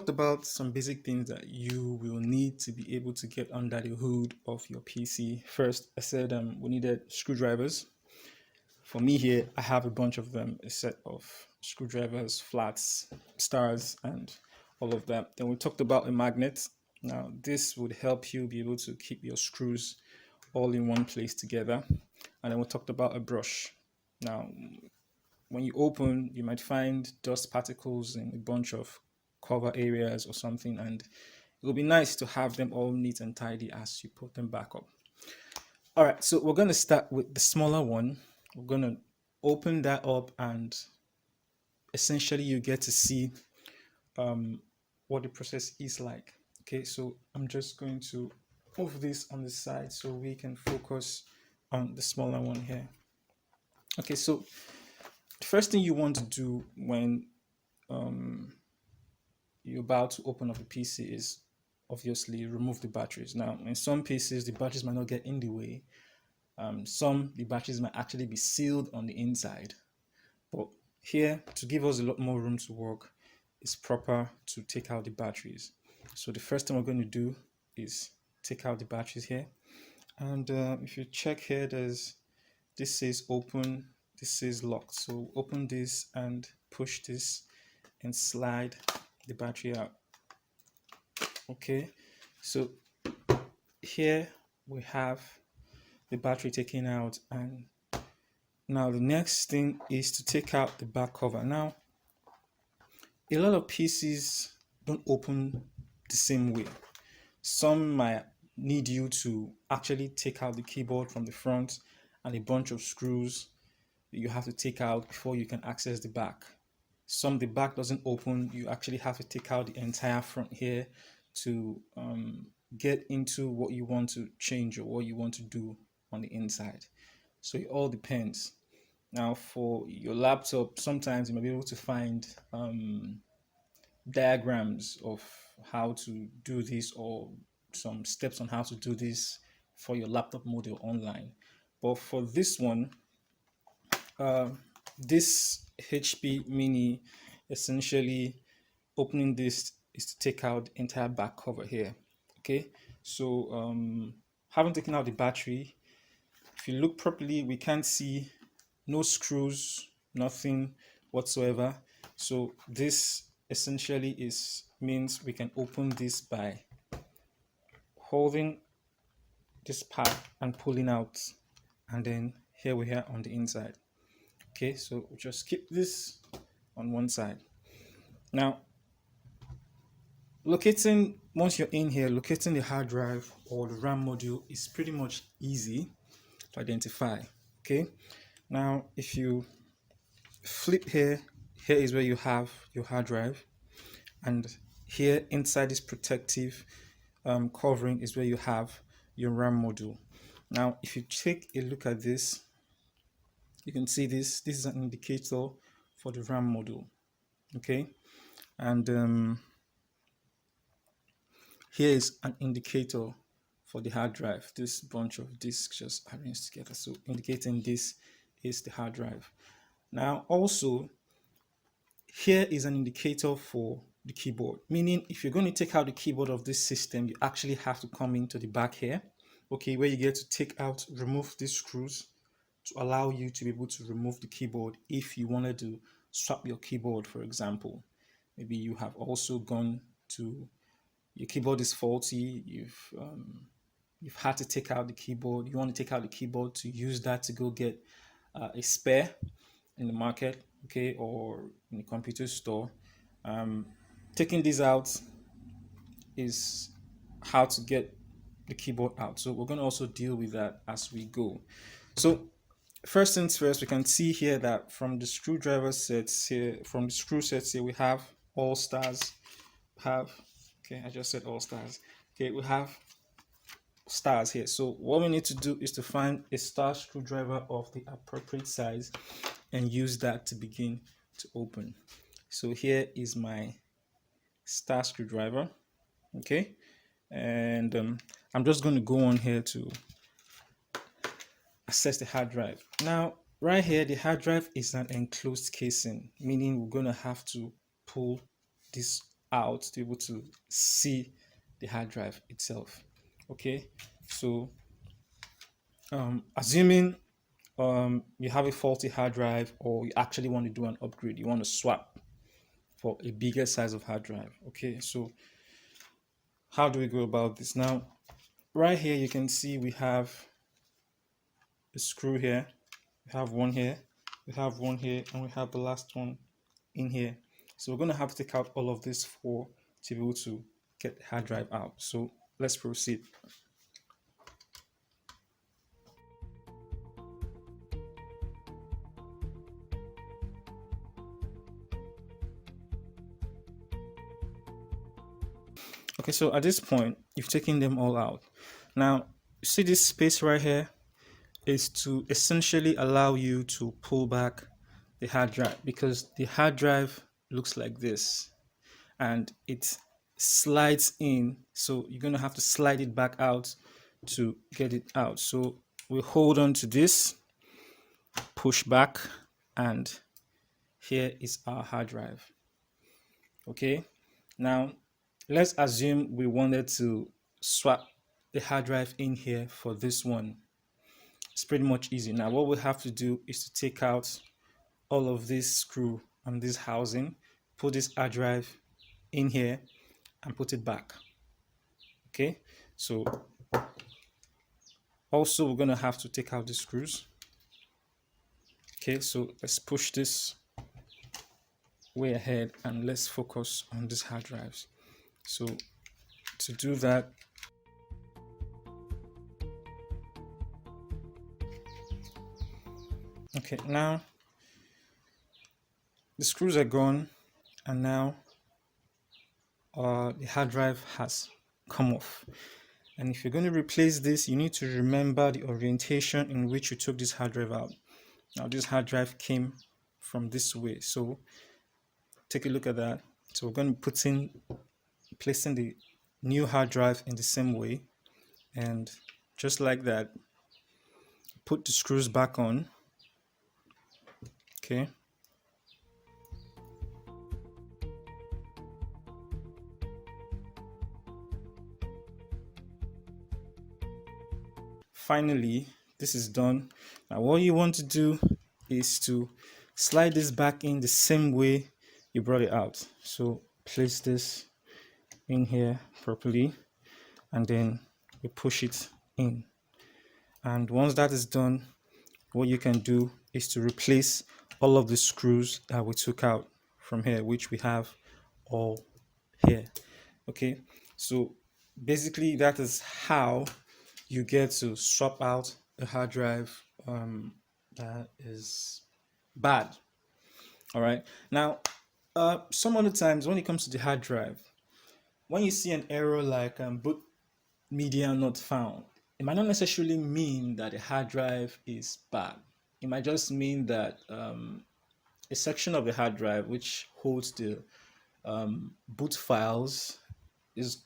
talked about some basic things that you will need to be able to get under the hood of your PC. First, I said we needed screwdrivers. For me here, I have a bunch of them, a set of screwdrivers, flats, stars, and all of that. Then we talked about a magnet. Now, this would help you be able to keep your screws all in one place together. And then we talked about a brush. Now, when you open, you might find dust particles in a bunch of cover areas or something, and it will be nice to have them all neat and tidy as you put them back up. All right, so we're going to start with the smaller one. We're going to open that up, and essentially you get to see what the process is like. Okay, so I'm just going to move this on the side so we can focus on the smaller one here. Okay, so the first thing you want to do when you're about to open up the PC is obviously remove the batteries. Now, in some PCs, the batteries might not get in the way. The batteries might actually be sealed on the inside. But here, to give us a lot more room to work, it's proper to take out the batteries. So the first thing we're going to do is take out the batteries here. And if you check here, this says open, this says locked. So open this and push this and slide the battery out. Okay, so here we have the battery taken out, and now the next thing is to take out the back cover. Now, a lot of PCs don't open the same way. Some might need you to actually take out the keyboard from the front and a bunch of screws that you have to take out before you can access the back. Some the back doesn't open, you actually have to take out the entire front here to get into what you want to change or what you want to do on the inside. So it all depends. Now for your laptop, sometimes you might be able to find diagrams of how to do this or some steps on how to do this for your laptop model online. But for this one, this HP Mini, essentially opening this is to take out the entire back cover here. Okay, so having taken out the battery, if you look properly, we can't see no screws, nothing whatsoever. So this essentially means we can open this by holding this part and pulling out, and then here we are on the inside. Okay, so we'll just keep this on one side. Now, once you're in here, locating the hard drive or the RAM module is pretty much easy to identify. Okay, now if you flip here is where you have your hard drive, and here inside this protective covering is where you have your RAM module. Now, if you take a look at this, you can see this is an indicator for the RAM module. Okay, and here is an indicator for the hard drive. This bunch of disks just arranged together, so indicating this is the hard drive. Now also, here is an indicator for the keyboard, meaning if you're going to take out the keyboard of this system, you actually have to come into the back here, okay, where you get to remove these screws to allow you to be able to remove the keyboard if you wanted to swap your keyboard. For example, maybe you have also gone to, your keyboard is faulty, you've had to take out the keyboard, you want to take out the keyboard to use that to go get a spare in the market, okay, or in a computer store. Taking this out is how to get the keyboard out. So we're going to also deal with that as we go. So first things first, we can see here that from the screwdriver sets here, from the screw sets here, we have all stars. Okay, I just said all stars. Okay, we have stars here. So what we need to do is to find a star screwdriver of the appropriate size and use that to begin to open. So here is my star screwdriver. Okay, and I'm just going to go on here to access the hard drive. Now, right here, the hard drive is an enclosed casing, meaning we're going to have to pull this out to be able to see the hard drive itself. Okay, so assuming you have a faulty hard drive, or you actually want to do an upgrade, you want to swap for a bigger size of hard drive. Okay, so how do we go about this? Now, right here, you can see we have a screw here, we have one here, we have one here, and we have the last one in here. So we're going to have to take out all of this four to be able to get the hard drive out. So let's proceed. Okay, so at this point, you've taken them all out. Now, see this space right here is to essentially allow you to pull back the hard drive, because the hard drive looks like this and it slides in. So you're going to have to slide it back out to get it out. So we hold on to this, push back, and here is our hard drive. Okay, now let's assume we wanted to swap the hard drive in here for this one. It's pretty much easy. Now what we have to do is to take out all of this screw and this housing, put this hard drive in here and put it back. Okay, so also we're going to have to take out the screws. Okay, so let's push this way ahead and let's focus on these hard drives. So to do that, okay, now the screws are gone, and now the hard drive has come off. And if you're going to replace this, you need to remember the orientation in which you took this hard drive out. Now this hard drive came from this way, so take a look at that. So we're going to put in, placing the new hard drive in the same way, and just like that, put the screws back on. Okay, finally this is done. Now what you want to do is to slide this back in the same way you brought it out. So place this in here properly, and then we push it in. And once that is done, what you can do is to replace all of the screws that we took out from here, which we have all here. Okay, so basically that is how you get to swap out a hard drive that is bad. All right, now some other times when it comes to the hard drive, when you see an error like boot media not found, it might not necessarily mean that the hard drive is bad. It might just mean that a section of the hard drive which holds the boot files is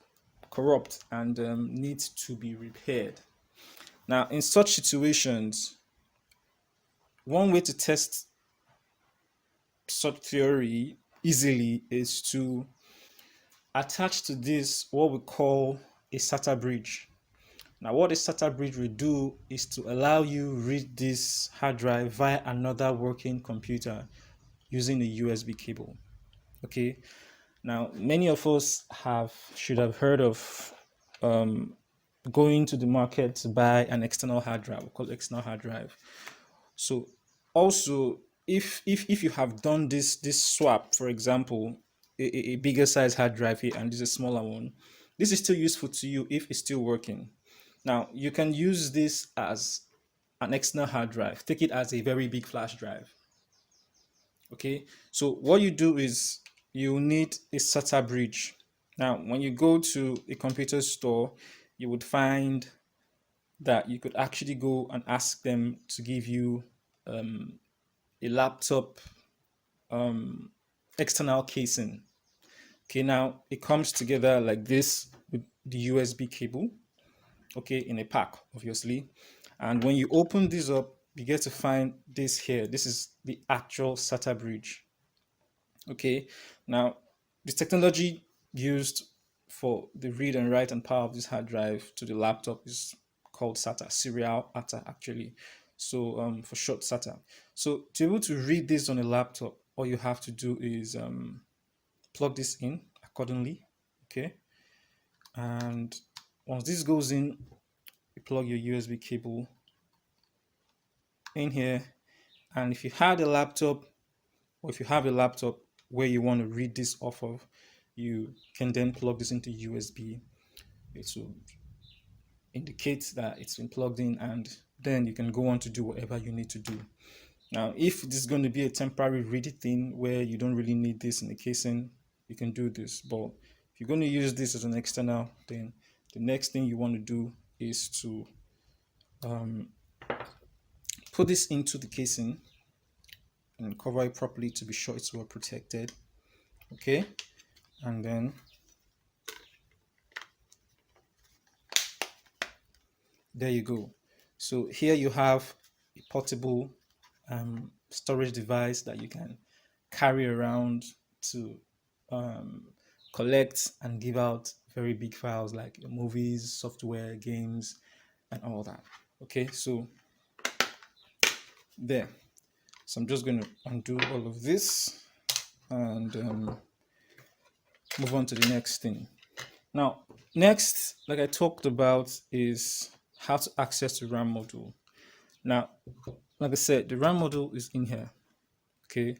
corrupt and needs to be repaired. Now, in such situations, one way to test such theory easily is to attach to this what we call a SATA bridge. Now, what a SATA bridge will do is to allow you read this hard drive via another working computer using a USB cable. Okay, now many of us should have heard of going to the market to buy an external hard drive, we call it external hard drive. So also, if you have done this swap, for example, a bigger size hard drive here and this is a smaller one, this is still useful to you if it's still working. Now you can use this as an external hard drive, take it as a very big flash drive. Okay, so what you do is you need a SATA bridge. Now when you go to a computer store, you would find that you could actually go and ask them to give you a laptop external casing. Okay, now it comes together like this with the USB cable, okay, in a pack, obviously. And when you open this up, you get to find this here. This is the actual SATA bridge. Okay, now the technology used for the read and write and power of this hard drive to the laptop is called SATA, serial ATA actually. So for short SATA. So to be able to read this on a laptop, all you have to do is plug this in accordingly. Okay. And once this goes in, you plug your USB cable in here. And if you had a laptop, or if you have a laptop where you want to read this off of, you can then plug this into USB. It will indicate that it's been plugged in, and then you can go on to do whatever you need to do. Now, if this is going to be a temporary ready thing where you don't really need this in the casing, you can do this. But if you're going to use this as an external, then the next thing you want to do is to put this into the casing and cover it properly to be sure it's well protected. Okay, and then there you go. So here you have a portable storage device that you can carry around to collect and give out very big files like your movies, software, games, and all that. Okay, so there. So I'm just going to undo all of this and move on to the next thing. Now, next, like I talked about, is how to access the RAM module. Now, like I said, the RAM module is in here. Okay,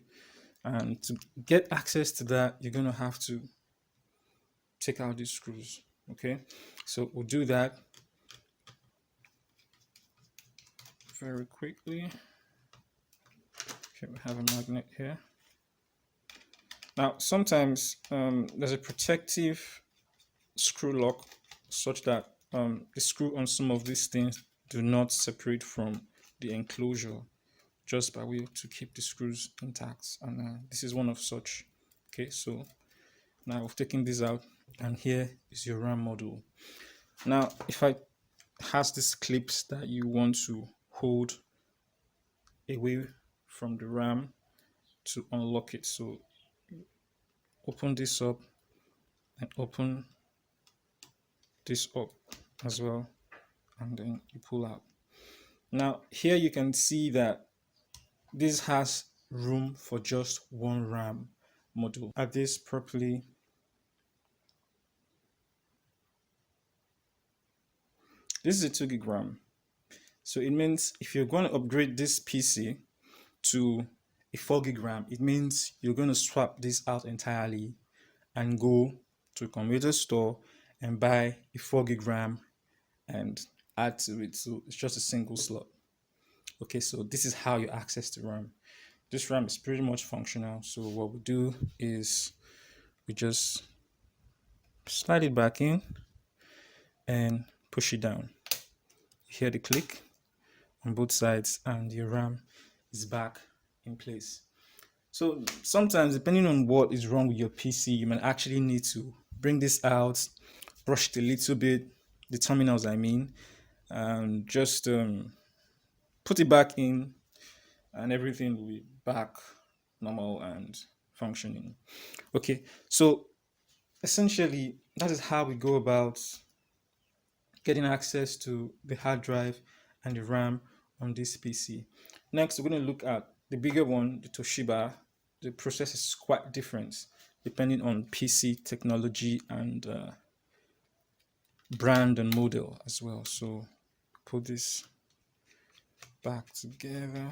and to get access to that, you're going to have to take out these screws. Okay, so we'll do that very quickly. Okay, we have a magnet here. Now, sometimes there's a protective screw lock such that the screw on some of these things do not separate from the enclosure, just by way to keep the screws intact. And this is one of such. Okay, so now we've taken this out, and here is your RAM module. Now, if I has these clips that you want to hold away from the RAM to unlock it, so open this up and open this up as well, and then you pull out. Now here you can see that this has room for just one RAM module. Add this properly. This is a 2 gig RAM. So it means if you're going to upgrade this PC to a 4 gig RAM, it means you're going to swap this out entirely and go to a computer store and buy a 4 gig RAM and add to it. So it's just a single slot. Okay, so this is how you access the RAM. This RAM is pretty much functional. So what we do is we just slide it back in and push it down. You hear the click on both sides, and your RAM is back in place. So sometimes, depending on what is wrong with your PC, you might actually need to bring this out, brush it a little bit, the terminals I mean, and just put it back in, and everything will be back normal and functioning. Okay, so essentially that is how we go about getting access to the hard drive and the RAM on this PC. Next, we're going to look at the bigger one, the Toshiba. The process is quite different depending on PC technology and brand and model as well. So put this back together.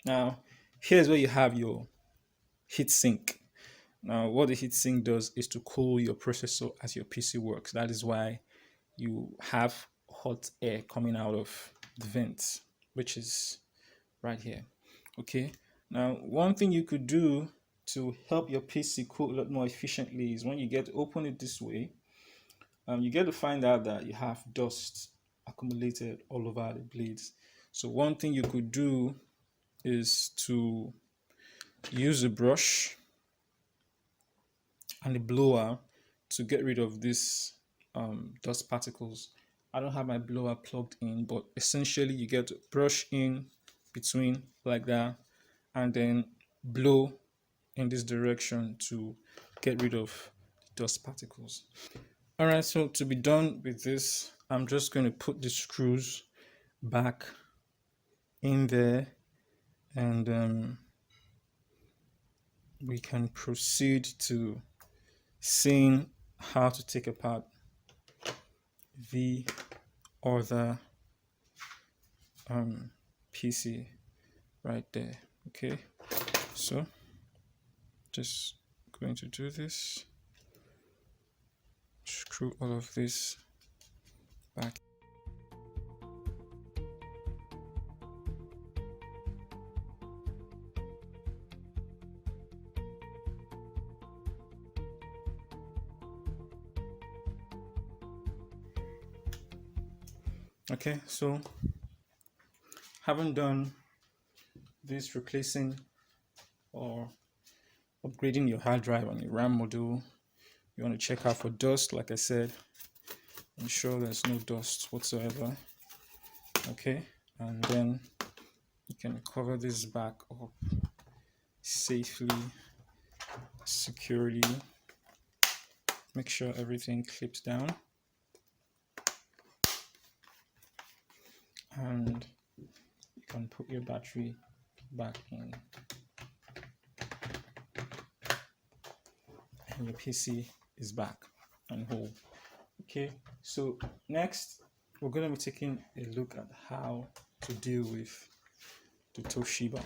Now, here's where you have your heatsink. Now, what the heatsink does is to cool your processor as your PC works. That is why you have hot air coming out of the vents, which is right here. Okay. Now, one thing you could do to help your PC cool a lot more efficiently is when you get to open it this way, you get to find out that you have dust accumulated all over the blades. So one thing you could do is to use a brush and a blower to get rid of this dust particles. I don't have my blower plugged in, but essentially you get to brush in between like that, and then blow in this direction to get rid of dust particles. All right, so to be done with this, I'm just going to put the screws back in there, and we can proceed to seeing how to take apart the other PC right there. Okay, so just going to do this, screw all of this back. Okay, so having done this replacing or upgrading your hard drive on your RAM module, you want to check out for dust. Like I said, ensure there's no dust whatsoever. Okay, and then you can cover this back up safely, securely. Make sure everything clips down, and you can put your battery back in, and your PC is back and whole. Okay, so next we're going to be taking a look at how to deal with the Toshiba.